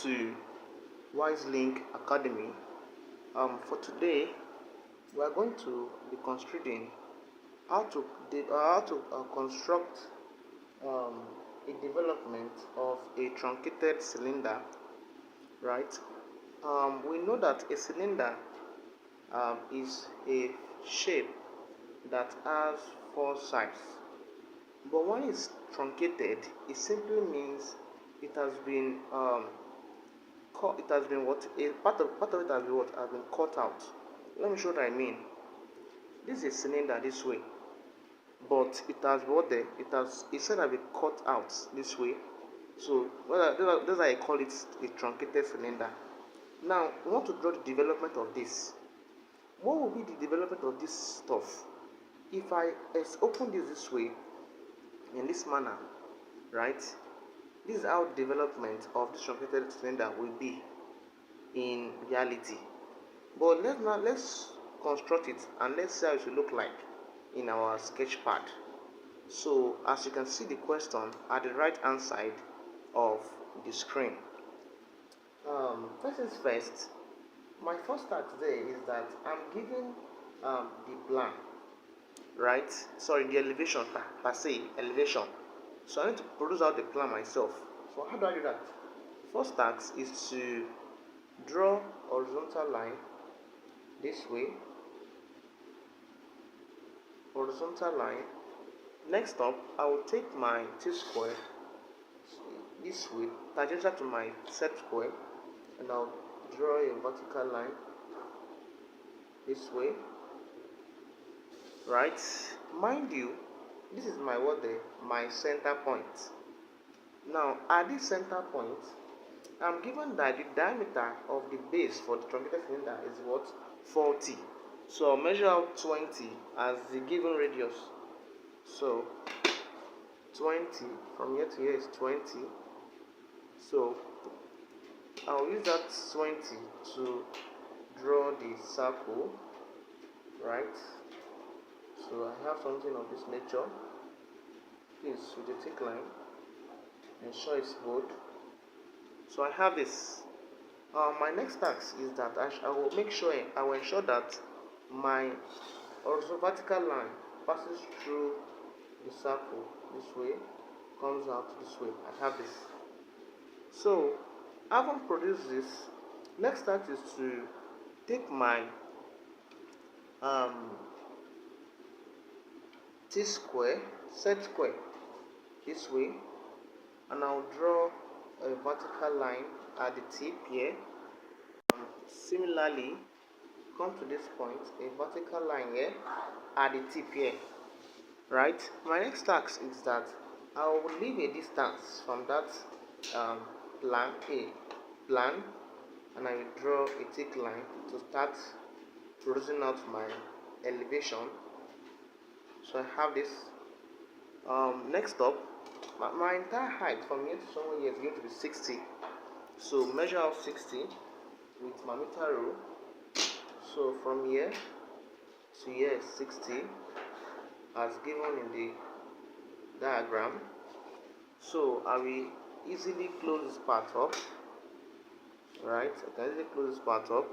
to WAEC Academy. For today, we are going to be considering how to construct a development of a truncated cylinder. Right? We know that a cylinder is a shape that has four sides, but when it's truncated, it simply means it has been it has been what a part of it has been what has been cut out. Let me show what I mean. This is a cylinder this way, but it has it should have been cut out this way. So that's why I call it a truncated cylinder. Now we want to draw the development of this. What will be the development of this stuff? If I open this way in this manner, right? This is how the development of this truncated cylinder will be in reality. But let's construct it and let's see how it will look like in our sketch pad. So as you can see the question at the right hand side of the screen. First things first, my first task there is that I'm given the plan, right? Sorry, the elevation per se, elevation. So I need to produce out the plan myself. So how do I do that? First task is to draw horizontal line this way, horizontal line. Next up, I will take my T-square this way, tangential to my set square, and I'll draw a vertical line this way. Right? Mind you, this is my my center point. Now, at this center point, I'm given that the diameter of the base for the truncated cylinder is what? 40. So I'll measure out 20 as the given radius. So 20 from here to here is 20. So I'll use that 20 to draw the circle, right? So I have something of this nature. Please, with a thick line, ensure it's bold. So I have this. My next task is that I will ensure that my horizontal vertical line passes through the circle this way, comes out this way. I have this. So having produced this, next task is to take my T-square, set square this way, and I'll draw a vertical line at the tip here. Similarly, come to this point, a vertical line here at the tip here. Right? My next task is that I will leave a distance from that plan, and I will draw a thick line to start producing out my elevation. So I have this. Next up, my entire height from here to somewhere here is going to be 60. So measure out 60 with my meter rule. So from here to here is 60 as given in the diagram. So I will easily close this part up. Right? I can easily close this part up.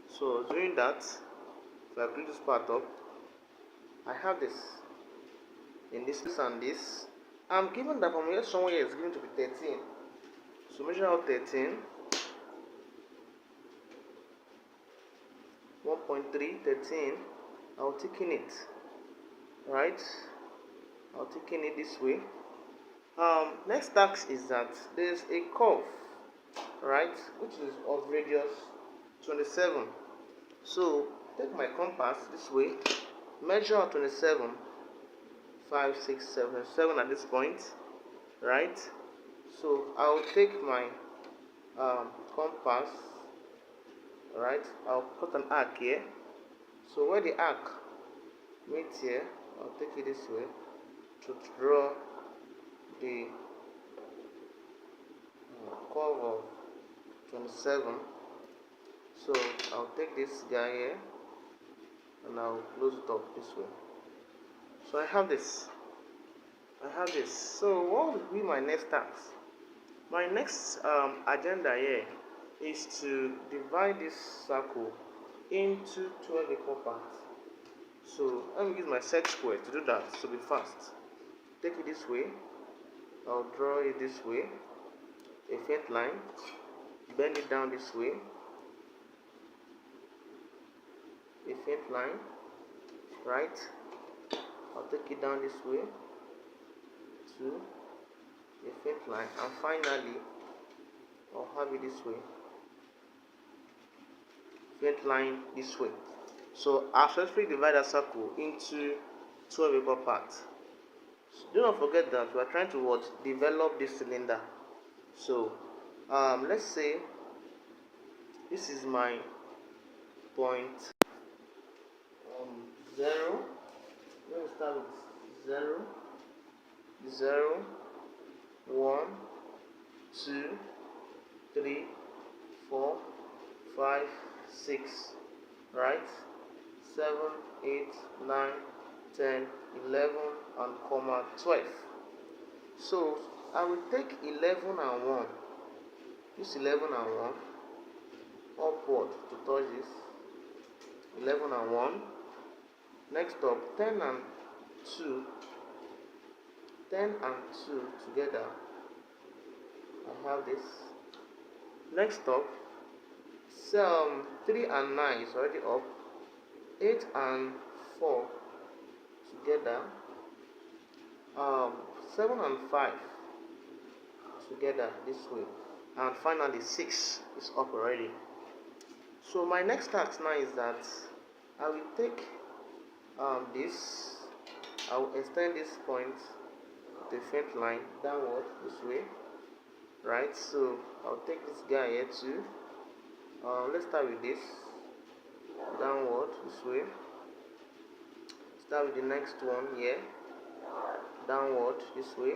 So doing that, if I close this part up, I have this in this and this. I'm given that from here somewhere is going to be 13. So measure out 13. 1.3, 13. I'll thicken it. Right? I'll thicken it this way. Next task is that there's a curve, right, which is of radius 27. So take my compass this way, measure out 27, 5, 6, 7, 7 at this point, right? So I'll take my compass, right? I'll put an arc here. So where the arc meets here, I'll take it this way to draw the curve of 27. So I'll take this guy here and I'll close it up this way. So I have this. I have this. So what will be my next task? My next agenda here is to divide this circle into 12 equal parts. So let me use my set square to do that, to be fast. Take it this way, I'll draw it this way, a faint line, bend it down this way, a faint line, right? I'll take it down this way, to a faint line, and finally I'll have it this way, faint line this way. So I'll successfully divide a circle into 12 equal parts. So do not forget that we are trying to develop this cylinder. So let's say this is my point 0. Let me start with 0, 0, 1, 2, 3, 4, 5, 6, right? 7, 8, 9, 10, 11, and comma 12. So I will take 11 and 1. This 11 and 1 upward to touch this. 11 and 1. Next up, 10 and 2. 10 and 2 together. I have this. Next up, 3 and 9 is already up. 8 and 4 together. 7 and 5 together this way. And finally 6 is up already. So my next task now is that I will take this, I will extend this point to a faint line downward this way, right? So I'll take this guy here too. Let's start with this, downward this way. Start with the next one here, downward this way.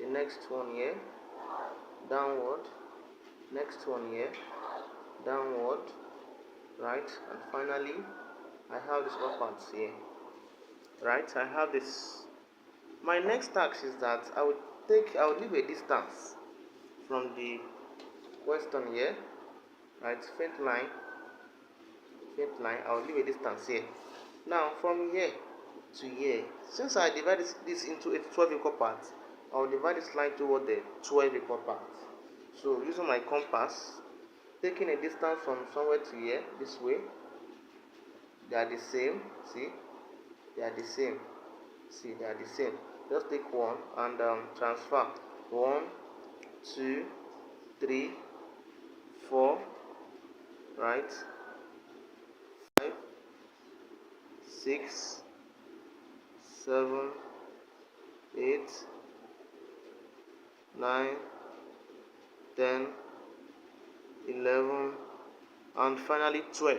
The next one here, downward. Next one here, downward, right? And finally I have this upper part here, right? I have this. My next task is that I will leave a distance from the question here, right? Faint line, I will leave a distance here. Now from here to here, since I divide this into 12 equal parts, I will divide this line toward the 12 equal parts. So using my compass, taking a distance from somewhere to here, this way, they are the same. See, they are the same. See, they are the same. Just take one and transfer. 1, 2, 3, 4, right? 5, 6, 7, 8, 9, 10, 11, and finally 12,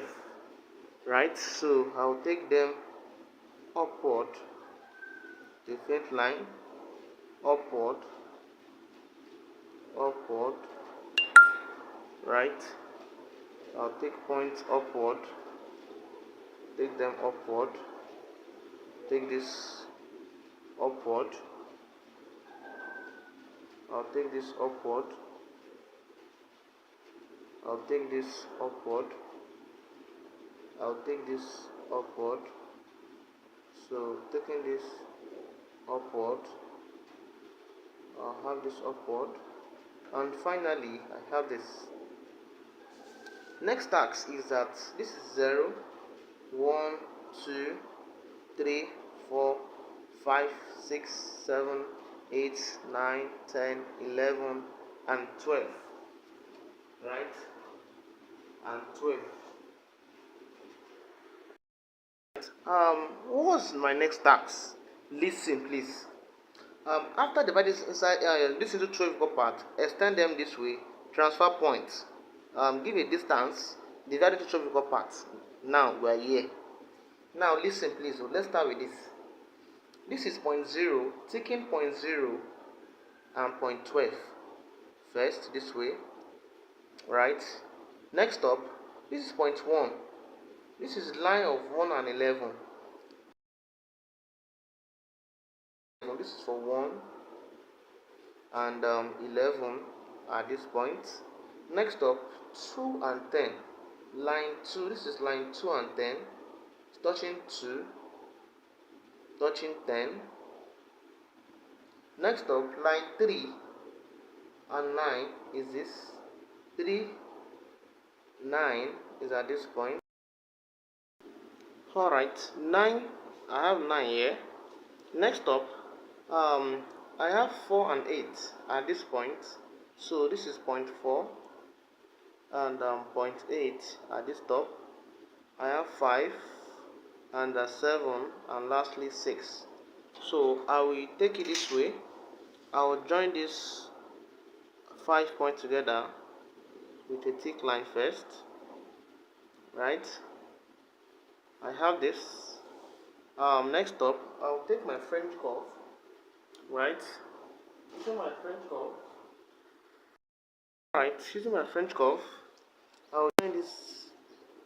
right? So I'll take them upward, the faint line, upward, right? I'll take points upward, take them upward, take this upward, I'll take this upward, I'll take this upward, I'll take this upward. So taking this upward, I'll have this upward, and finally I have this. Next task is that this is 0, 1, 2, 3, 4, 5, 6, 7, 8, 9, 10, 11, and 12, right? And 12. What was my next task? Listen, please. After dividing this into 12 equal parts, extend them this way, transfer points, give a distance, divide it into 12 equal parts. Now we are here. Now listen, please. Let's start with this. This is point 0, taking point 0 and point 12 first this way, right? Next up, this is point 1. This is line of 1 and 11. This is for 1 and 11 at this point. Next up, 2 and 10. Line 2, this is line 2 and 10. Touching 2, touching 10. Next up, line 3 and 9 is this. 3, 9 is at this point. Alright, 9, I have 9 here. Next up, I have 4 and 8 at this point. So this is point 4 and point 8 at this top. I have 5 and 7 and lastly 6. So I will take it this way. I will join this 5 points together with a thick line first, right? I have this. Next up, I'll take my French curve, right? Using my French curve. Alright, using my French curve, I'll join this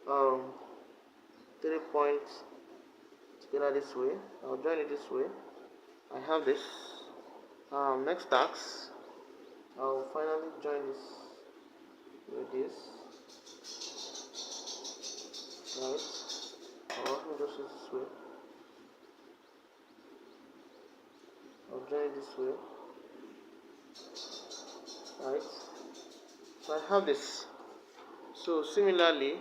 3 points together this way. I'll join it this way. I have this. Next task, I'll finally join this with this, right? Or let me just use this way. I'll join it this way, right? So I have this. So similarly,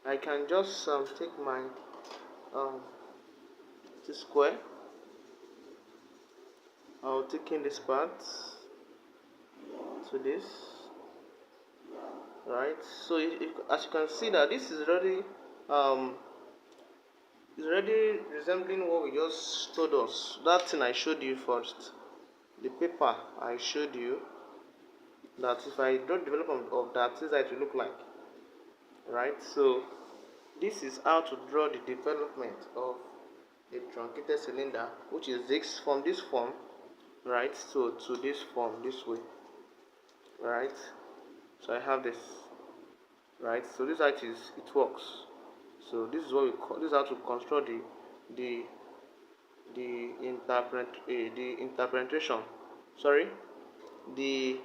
I can just take my this square. I'll take in this part to this, right? So as you can see that this is already resembling what we just told us. That thing I showed you first, the paper I showed you, that if I draw development of that, this is how it will look like, right? So this is how to draw the development of a truncated cylinder, which is this from this form, right? So to this form this way, right? So I have this, right? So this is how it works. So this is what we call, this is how to construct the interpretation, sorry, the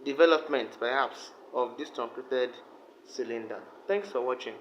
development perhaps of this truncated cylinder. Thanks for watching.